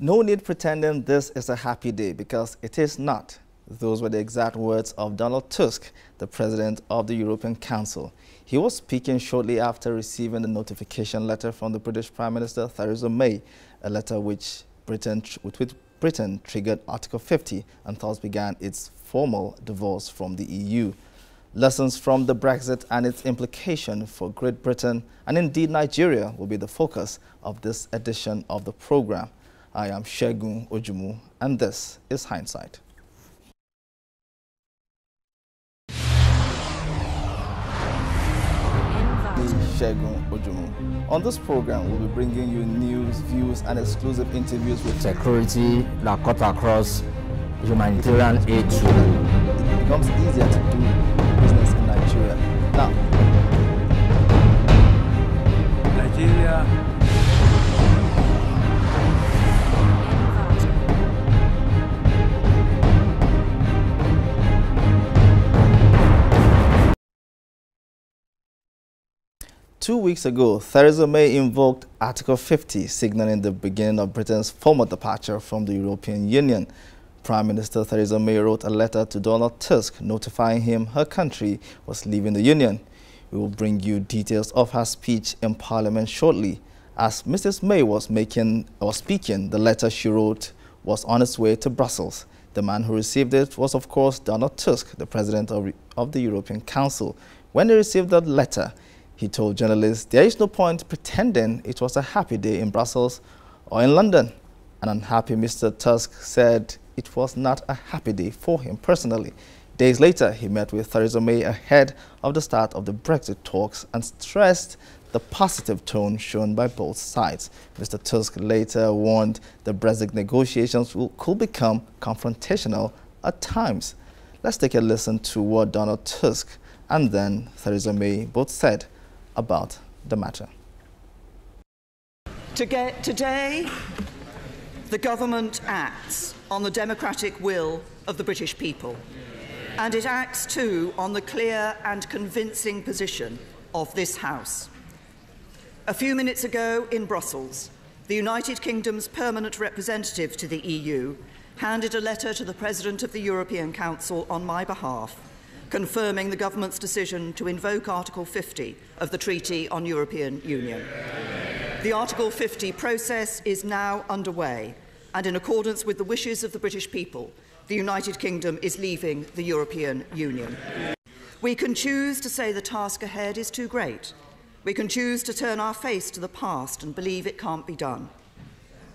No need pretending this is a happy day, because it is not. Those were the exact words of Donald Tusk, the president of the European Council. He was speaking shortly after receiving the notification letter from the British Prime Minister Theresa May, a letter which Britain triggered Article 50 and thus began its formal divorce from the EU. Lessons from the Brexit and its implication for Great Britain and indeed Nigeria will be the focus of this edition of the program. I am Segun Ojumu, and this is Hindsight. Segun Ojumu. On this program, we'll be bringing you news, views, and exclusive interviews with security that cut across humanitarian aid. It becomes easier to do business in Nigeria. Now, Nigeria. 2 weeks ago, Theresa May invoked Article 50, signaling the beginning of Britain's formal departure from the European Union. Prime Minister Theresa May wrote a letter to Donald Tusk notifying him her country was leaving the Union. We will bring you details of her speech in Parliament shortly. As Mrs. May was speaking, the letter she wrote was on its way to Brussels. The man who received it was, of course, Donald Tusk, the president of the European Council. When he received the letter, he told journalists there is no point pretending it was a happy day in Brussels or in London. An unhappy Mr. Tusk said it was not a happy day for him personally. Days later, he met with Theresa May ahead of the start of the Brexit talks and stressed the positive tone shown by both sides. Mr. Tusk later warned the Brexit negotiations could become confrontational at times. Let's take a listen to what Donald Tusk and then Theresa May both said about the matter. Today, the government acts on the democratic will of the British people, and it acts too on the clear and convincing position of this House. A few minutes ago in Brussels, the United Kingdom's permanent representative to the EU handed a letter to the President of the European Council on my behalf, confirming the government's decision to invoke Article 50 of the Treaty on European Union. The Article 50 process is now underway, and in accordance with the wishes of the British people, the United Kingdom is leaving the European Union. We can choose to say the task ahead is too great. We can choose to turn our face to the past and believe it can't be done.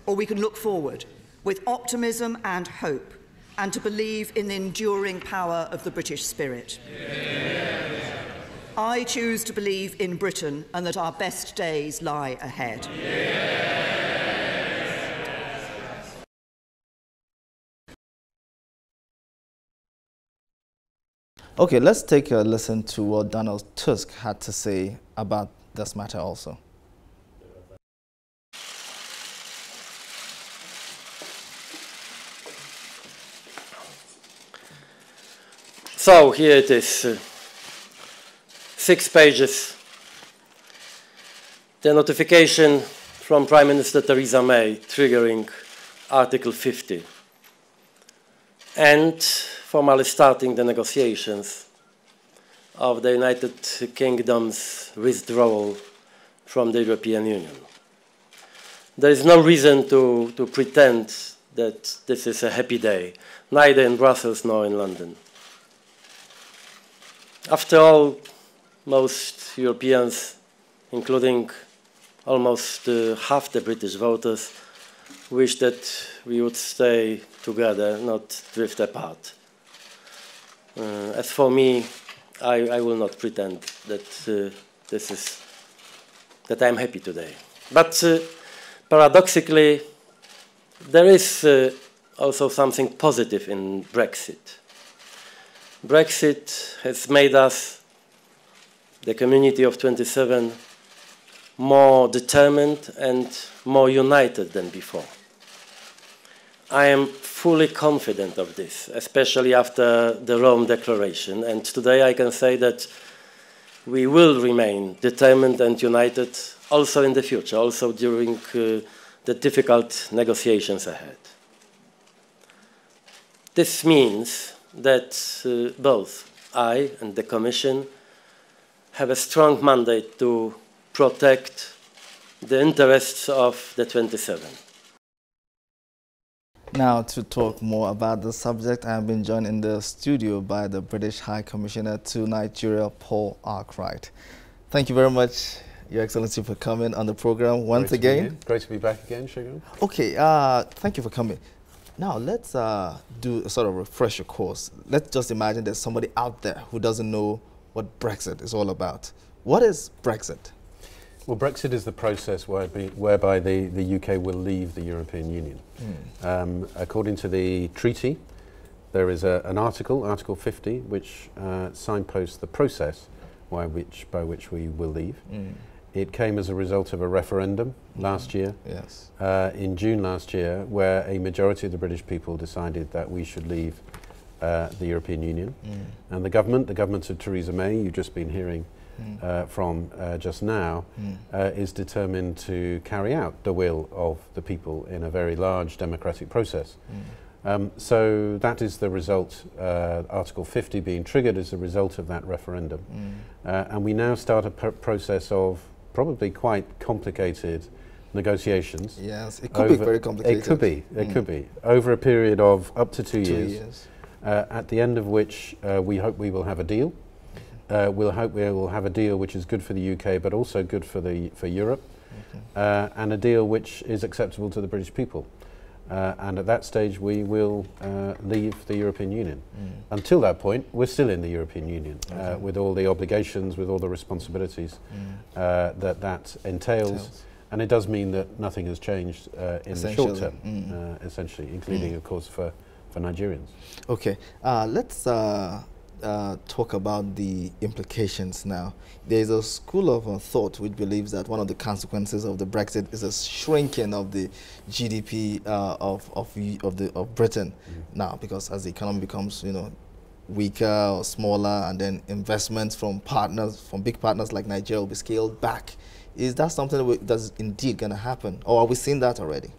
Or we can look forward with optimism and hope, and to believe in the enduring power of the British spirit. Yes. I choose to believe in Britain and that our best days lie ahead. Yes. Okay, let's take a listen to what Donald Tusk had to say about this matter also. So here it is, 6 pages. The notification from Prime Minister Theresa May triggering Article 50 and formally starting the negotiations of the United Kingdom's withdrawal from the European Union. There is no reason to pretend that this is a happy day, neither in Brussels nor in London. After all, most Europeans, including almost half the British voters, wish that we would stay together, not drift apart. As for me, I will not pretend that that I'm happy today. But paradoxically, there is also something positive in Brexit. Brexit has made us, the community of 27, more determined and more united than before. I am fully confident of this, especially after the Rome Declaration, and today I can say that we will remain determined and united also in the future, also during the difficult negotiations ahead. This means that both I and the Commission have a strong mandate to protect the interests of the 27. Now, to talk more about the subject, I have been joined in the studio by the British High Commissioner to Nigeria, Paul Arkwright. Thank you very much, Your Excellency, for coming on the program once again. Great to be back again, Shagun. Okay, thank you for coming. Now, let's do a sort of refresher course. Let's just imagine there's somebody out there who doesn't know what Brexit is all about. What is Brexit? Well, Brexit is the process whereby the UK will leave the European Union. According to the treaty, there is an article, Article 50, which signposts the process by which we will leave. It came as a result of a referendum last year, yes, in June last year, where a majority of the British people decided that we should leave the European Union. And the government of Theresa May, you've just been hearing from just now, is determined to carry out the will of the people in a very large democratic process. So that is the result, Article 50 being triggered as a result of that referendum. And we now start a process of probably quite complicated negotiations. Yes, it could be very complicated. It could be. Over a period of up to 2 years. At the end of which we hope we will have a deal. We'll hope we will have a deal which is good for the UK, but also good for Europe, and a deal which is acceptable to the British people. And at that stage, we will leave the European Union. Until that point, we're still in the European Union, with all the obligations, with all the responsibilities that entails. And it does mean that nothing has changed in the short term, essentially, including, of course, for Nigerians. Okay, let's talk about the implications now. There is a school of thought which believes that one of the consequences of the Brexit is a shrinking of the GDP of Britain now, because as the economy becomes, weaker or smaller, and then investments from big partners like Nigeria will be scaled back. Is that something that's indeed going to happen, or are we seeing that already?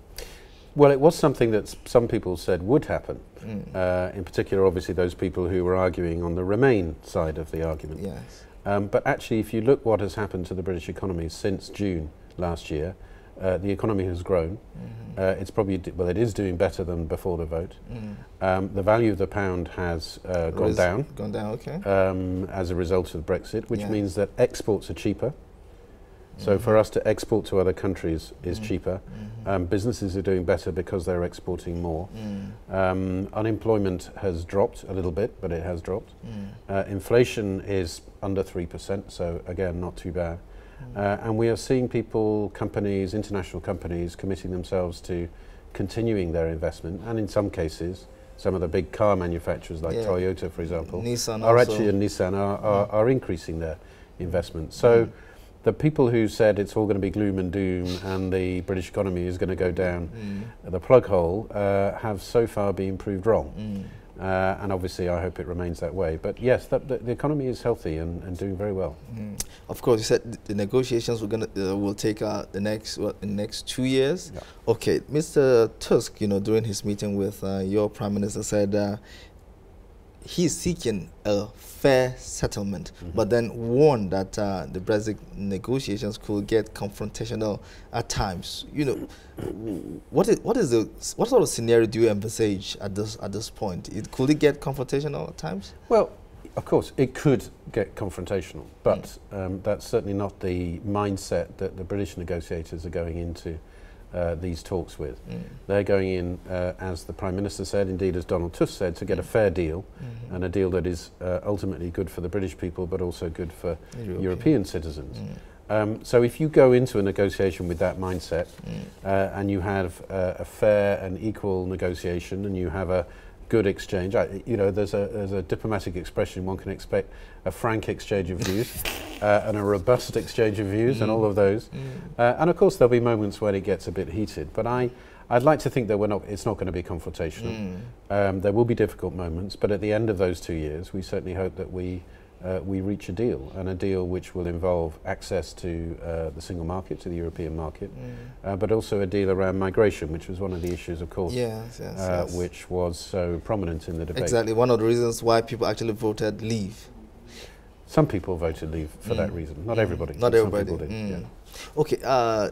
Well, it was something that some people said would happen. In particular, obviously, those people who were arguing on the Remain side of the argument. Yes. But actually, if you look what has happened to the British economy since June last year, the economy has grown. It's probably, well, it is doing better than before the vote. The value of the pound has gone down. Gone down, okay. As a result of Brexit, which means that exports are cheaper. So for us to export to other countries is cheaper. Businesses are doing better because they're exporting more. Unemployment has dropped a little bit, but it has dropped. Inflation is under 3%, so again, not too bad. And we are seeing people, companies, international companies, committing themselves to continuing their investment, and in some cases, some of the big car manufacturers like Toyota, for example, Nissan are increasing their investment. So the people who said it's all going to be gloom and doom and the British economy is going to go down the plug hole have so far been proved wrong. And obviously I hope it remains that way. But yes, the economy is healthy and doing very well. Of course, you said the negotiations will take the next 2 years. Yeah. Okay, Mr. Tusk, during his meeting with your Prime Minister, said he's seeking a fair settlement, but then warned that the Brexit negotiations could get confrontational at times. What sort of scenario do you envisage at this point? Could it get confrontational at times? Well, of course, it could get confrontational, but that's certainly not the mindset that the British negotiators are going into these talks with. They're going in, as the Prime Minister said, indeed as Donald Tusk said, to get a fair deal, and a deal that is ultimately good for the British people but also good for European citizens. So if you go into a negotiation with that mindset and you have a fair and equal negotiation and you have a good exchange, there's a diplomatic expression, one can expect a frank exchange of views and a robust exchange of views and all of those. And of course there'll be moments when it gets a bit heated, but I'd like to think that it's not going to be confrontational. There will be difficult moments, but at the end of those 2 years we certainly hope that we we reach a deal, and a deal which will involve access to the single market, to the European market, but also a deal around migration, which was one of the issues, of course, yes. which was so prominent in the debate. Exactly, one of the reasons why people actually voted leave. Some people voted leave for that reason. Not everybody. Not everybody. Some people did, yeah. Okay,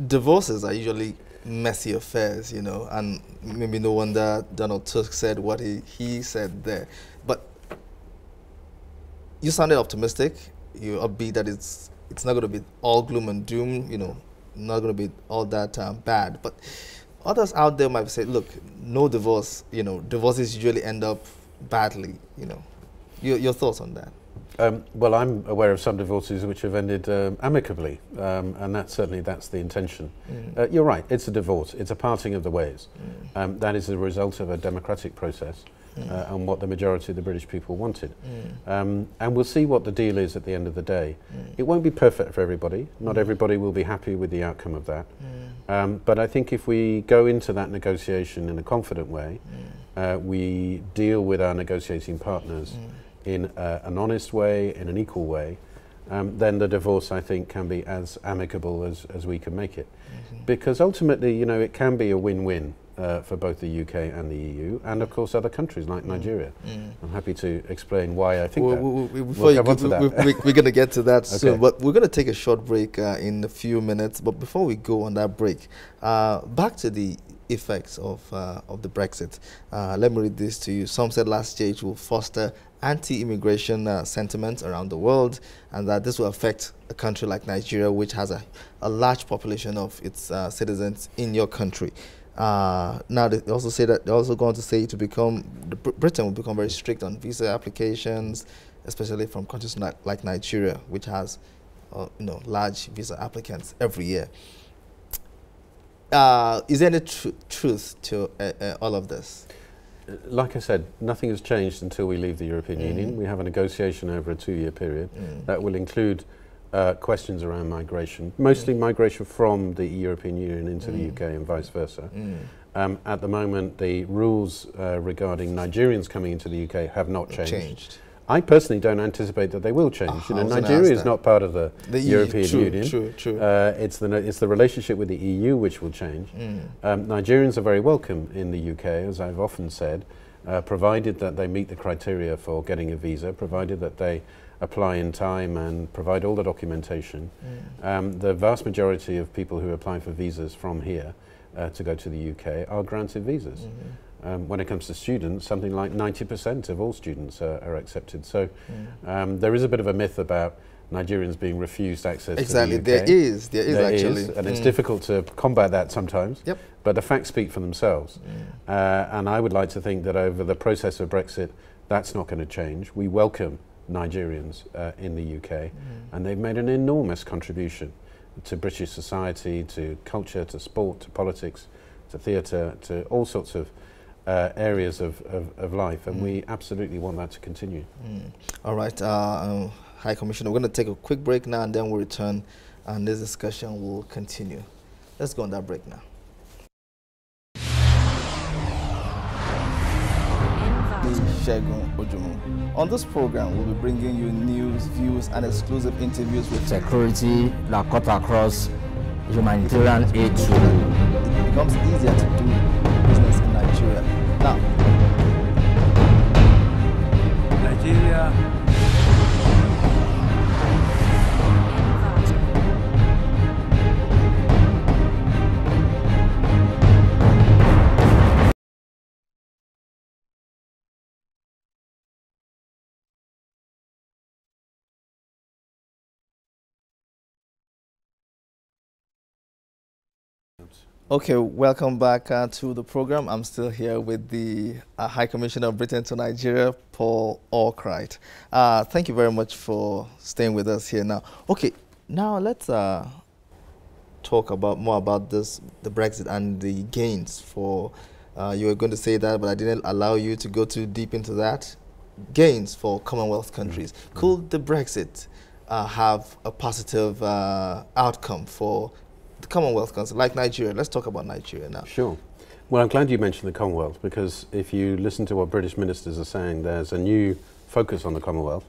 divorces are usually messy affairs, you know, and maybe no wonder Donald Tusk said what he said there. But you sounded optimistic. You upbeat that it's not going to be all gloom and doom, you know, not going to be all that bad. But others out there might say, look, no divorce, you know, divorces usually end up badly, you know. Your thoughts on that? Well, I'm aware of some divorces which have ended amicably, and that's the intention. You're right, it's a divorce, it's a parting of the ways. That is the result of a democratic process and what the majority of the British people wanted. And we'll see what the deal is at the end of the day. It won't be perfect for everybody, not everybody will be happy with the outcome of that. But I think if we go into that negotiation in a confident way, we deal with our negotiating partners in an honest way, in an equal way, then the divorce, I think, can be as amicable as we can make it. Because ultimately, you know, it can be a win-win for both the UK and the EU, and of course other countries like Nigeria. I'm happy to explain why I think that. We're going to get to that soon, but we're going to take a short break in a few minutes. But before we go on that break, back to the effects of the Brexit. Let me read this to you. Some said last year it will foster anti-immigration sentiment around the world, and that this will affect a country like Nigeria, which has a large population of its citizens in your country. Now they also say that they're also going to say Britain will become very strict on visa applications, especially from countries like Nigeria, which has large visa applicants every year. Is there any truth to all of this? Like I said, nothing has changed until we leave the European Union. We have a negotiation over a 2-year period that will include questions around migration, mostly migration from the European Union into the UK and vice versa. At the moment, the rules regarding Nigerians coming into the UK have not changed. I personally don't anticipate that they will change. Nigeria is not part of the European Union. True. It's the relationship with the EU which will change. Nigerians are very welcome in the UK, as I've often said, provided that they meet the criteria for getting a visa, provided that they apply in time and provide all the documentation. The vast majority of people who apply for visas from here to go to the UK are granted visas. When it comes to students, something like 90% of all students are accepted. So there is a bit of a myth about Nigerians being refused access to the UK. There is actually. And it's difficult to combat that sometimes, but the facts speak for themselves. And I would like to think that over the process of Brexit, that's not going to change. We welcome Nigerians in the UK, and they've made an enormous contribution to British society, to culture, to sport, to politics, to theatre, to all sorts of areas of life, and we absolutely want that to continue. All right, High Commissioner, we're going to take a quick break now, and then we'll return, and this discussion will continue. Let's go on that break now. On this program, we'll be bringing you news, views, and exclusive interviews with security that cut across humanitarian aid. It becomes easier to do business in Nigeria. Now, Nigeria. Okay, welcome back to the program. I'm still here with the High Commissioner of Britain to Nigeria, Paul Arkwright. Thank you very much for staying with us here now. Okay, now let's talk more about the Brexit and the gains for, you were going to say that, but I didn't allow you to go too deep into that. Gains for Commonwealth countries. Could the Brexit have a positive outcome for the Commonwealth countries like Nigeria? Let's talk about Nigeria now. Sure. Well, I'm glad you mentioned the Commonwealth, because if you listen to what British ministers are saying, there's a new focus on the Commonwealth.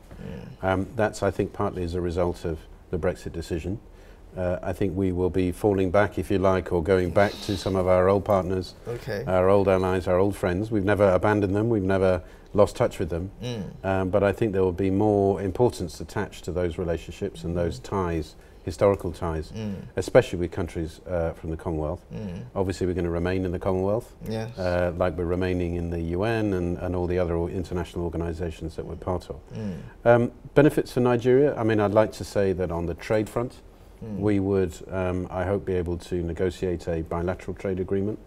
That's, I think, partly as a result of the Brexit decision. I think we will be falling back, if you like, or going back to some of our old partners, our old allies, our old friends. We've never abandoned them, we've never lost touch with them, but I think there will be more importance attached to those relationships and those ties, historical ties, especially with countries from the Commonwealth. Obviously we're going to remain in the Commonwealth, like we're remaining in the UN and all the other international organisations that we're part of. Benefits for Nigeria, I mean, I'd like to say that on the trade front, we would, I hope, be able to negotiate a bilateral trade agreement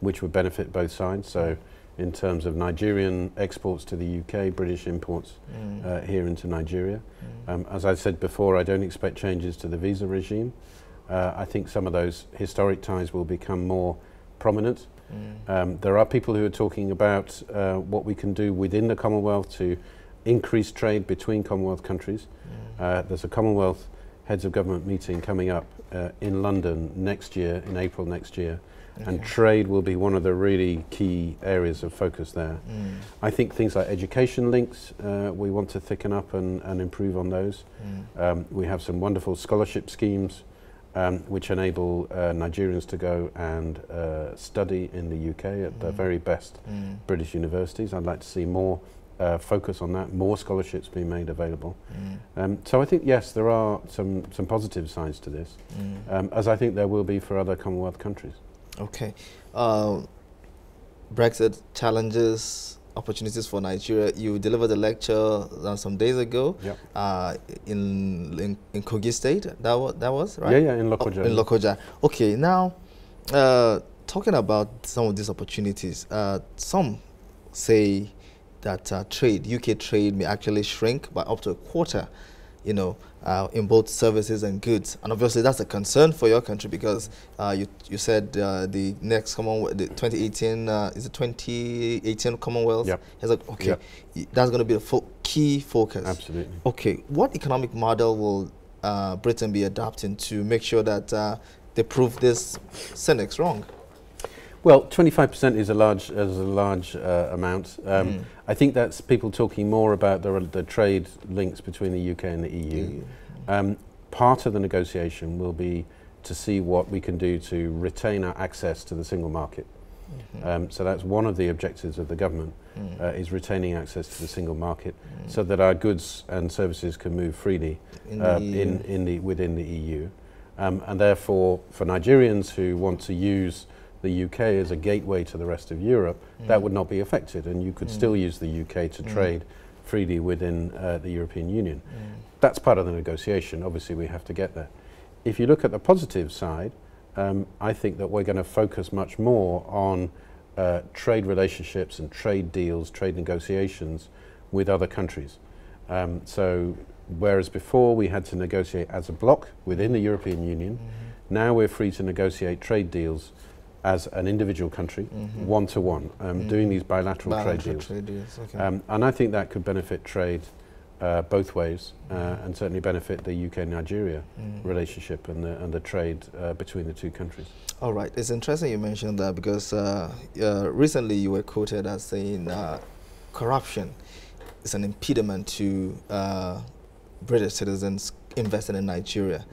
which would benefit both sides. So in terms of Nigerian exports to the UK, British imports here into Nigeria. As I said before, I don't expect changes to the visa regime. I think some of those historic ties will become more prominent. There are people who are talking about what we can do within the Commonwealth to increase trade between Commonwealth countries. There's a Commonwealth Heads of Government meeting coming up in London next year, in April next year, and trade will be one of the really key areas of focus there. I think things like education links, we want to thicken up and improve on those. We have some wonderful scholarship schemes which enable Nigerians to go and study in the UK at the very best British universities. I'd like to see more focus on that, more scholarships being made available. So I think, yes, there are some positive sides to this, as I think there will be for other Commonwealth countries. Okay. Brexit challenges, opportunities for Nigeria. You delivered a lecture some days ago in Kogi State. That was right? Yeah, in Lokoja. In Lokoja. Okay, now talking about some of these opportunities, some say that UK trade may actually shrink by up to a quarter, in both services and goods. And obviously that's a concern for your country because you said the next Commonwealth, the 2018, is it 2018 Commonwealth? Yep. Okay, that's going to be a key focus. Absolutely. Okay, what economic model will Britain be adopting to make sure that they prove this cynics wrong? Well, 25% is a large amount. I think that's people talking more about the trade links between the UK and the EU. Part of the negotiation will be to see what we can do to retain our access to the single market. So that's one of the objectives of the government, is retaining access to the single market so that our goods and services can move freely within the EU. And therefore, for Nigerians who want to use the UK as a gateway to the rest of Europe, that would not be affected, and you could still use the UK to trade freely within the European Union. That's part of the negotiation. Obviously, we have to get there. If you look at the positive side, I think that we're going to focus much more on trade relationships and trade deals, trade negotiations with other countries. So whereas before we had to negotiate as a bloc within the European Union, now we're free to negotiate trade deals as an individual country, one-to-one, doing these bilateral trade deals. Okay. And I think that could benefit trade both ways, and certainly benefit the UK-Nigeria relationship and the trade between the two countries. All right, it's interesting you mentioned that because recently you were quoted as saying corruption is an impediment to British citizens investing in Nigeria.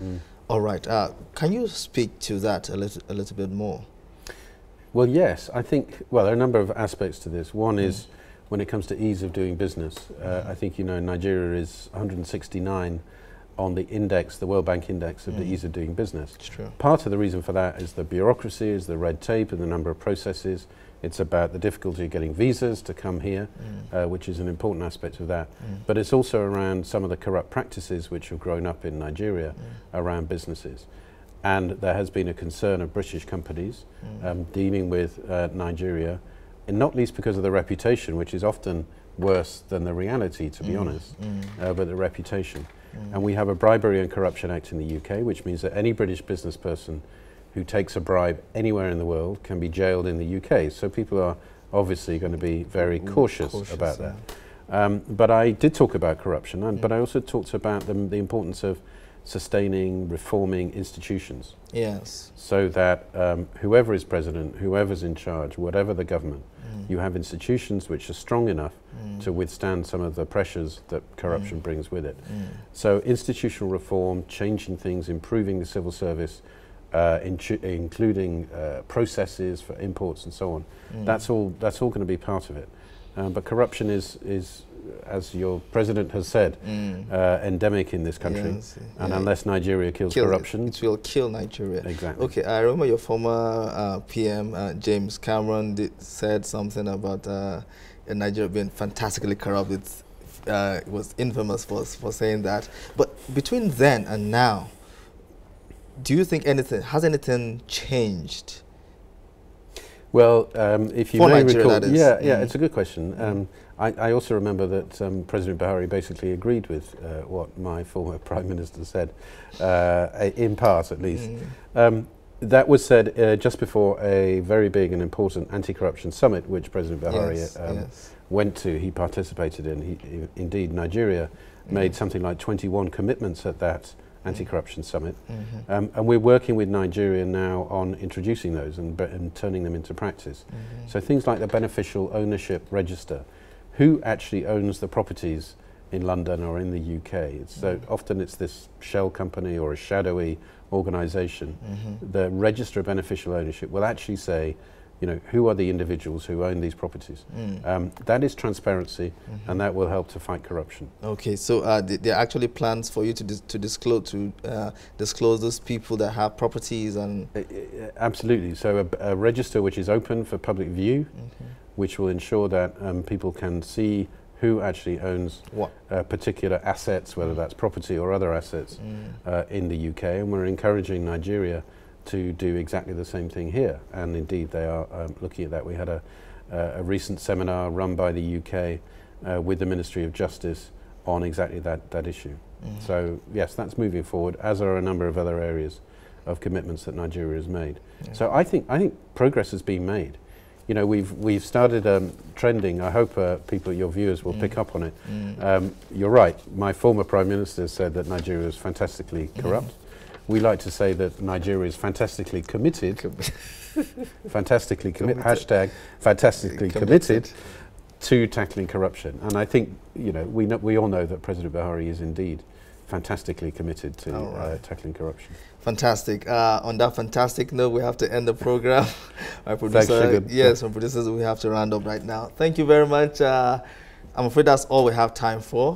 All right, can you speak to that a little bit more? Well, yes, I think, well, there are a number of aspects to this. One is when it comes to ease of doing business. I think, Nigeria is 169 on the index, the World Bank index of the ease of doing business. It's true. Part of the reason for that is the bureaucracy, is the red tape and the number of processes. It's about the difficulty of getting visas to come here, which is an important aspect of that. But it's also around some of the corrupt practices which have grown up in Nigeria around businesses. And there has been a concern of British companies dealing with Nigeria, and not least because of the reputation, which is often worse than the reality, to be honest, but the reputation. And we have a Bribery and Corruption Act in the UK, which means that any British business person who takes a bribe anywhere in the world can be jailed in the UK. So people are obviously going to be very cautious about that. But I did talk about corruption, but I also talked about the importance of sustaining, reforming institutions. Yes. So that whoever is president, whoever's in charge, whatever the government, you have institutions which are strong enough to withstand some of the pressures that corruption brings with it. So institutional reform, changing things, improving the civil service, including processes for imports and so on. That's all going to be part of it. But corruption is, as your president has said, endemic in this country. Yes, and unless Nigeria kills corruption, it will kill Nigeria. Exactly. Okay, I remember your former PM, James Cameron, said something about Nigeria being fantastically corrupt. It was infamous for saying that. But between then and now, do you think has anything changed? Well, if you for may Nigeria, recall, it's a good question. I also remember that President Buhari basically agreed with what my former Prime Minister said, in part at least. That was said just before a very big and important anti-corruption summit, which President Buhari went to. He participated in. Indeed, Nigeria made something like 21 commitments at that anti-corruption summit, and we're working with Nigeria now on introducing those and turning them into practice. So things like the beneficial ownership register, who actually owns the properties in London or in the UK. So often it's this shell company or a shadowy organisation. The register of beneficial ownership will actually say, you know, who are the individuals who own these properties. That is transparency, and that will help to fight corruption. Okay, so there are actually plans for you to disclose those people that have properties and... Absolutely. So a register which is open for public view, which will ensure that people can see who actually owns particular assets, whether that's property or other assets in the UK. And we're encouraging Nigeria to do exactly the same thing here, and indeed they are looking at that. We had a recent seminar run by the UK with the Ministry of Justice on exactly that issue. So yes, that's moving forward, as are a number of other areas of commitments that Nigeria has made. So I think progress has been made. You know, we've started trending. I hope people, your viewers, will pick up on it. You're right. My former Prime Minister said that Nigeria is fantastically corrupt. We like to say that Nigeria is fantastically committed. Fantastically committed. Hashtag fantastically committed to tackling corruption. And I think, you know, we all know that President Buhari is indeed fantastically committed to tackling corruption. Fantastic. On that fantastic note, we have to end the program. Our producer, yes, our producers, we have to round up right now. Thank you very much. I'm afraid that's all we have time for.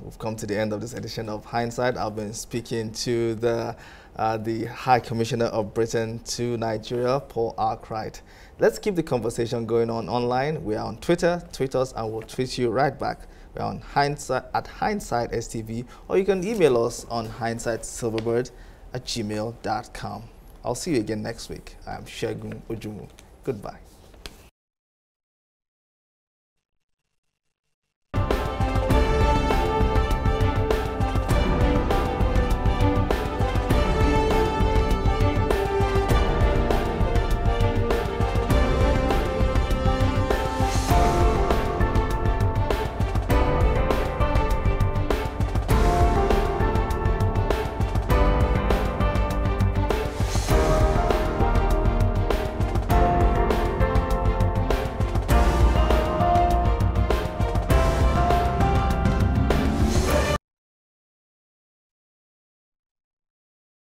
We've come to the end of this edition of Hindsight. I've been speaking to the High Commissioner of Britain to Nigeria, Paul Arkwright. Let's keep the conversation going on online. We are on Twitter. Tweet us and we'll tweet you right back. We're on Hindsight at Hindsight STV, or you can email us on hindsightsilverbird@gmail.com. I'll see you again next week. I'm Shegun Ojumu. Goodbye.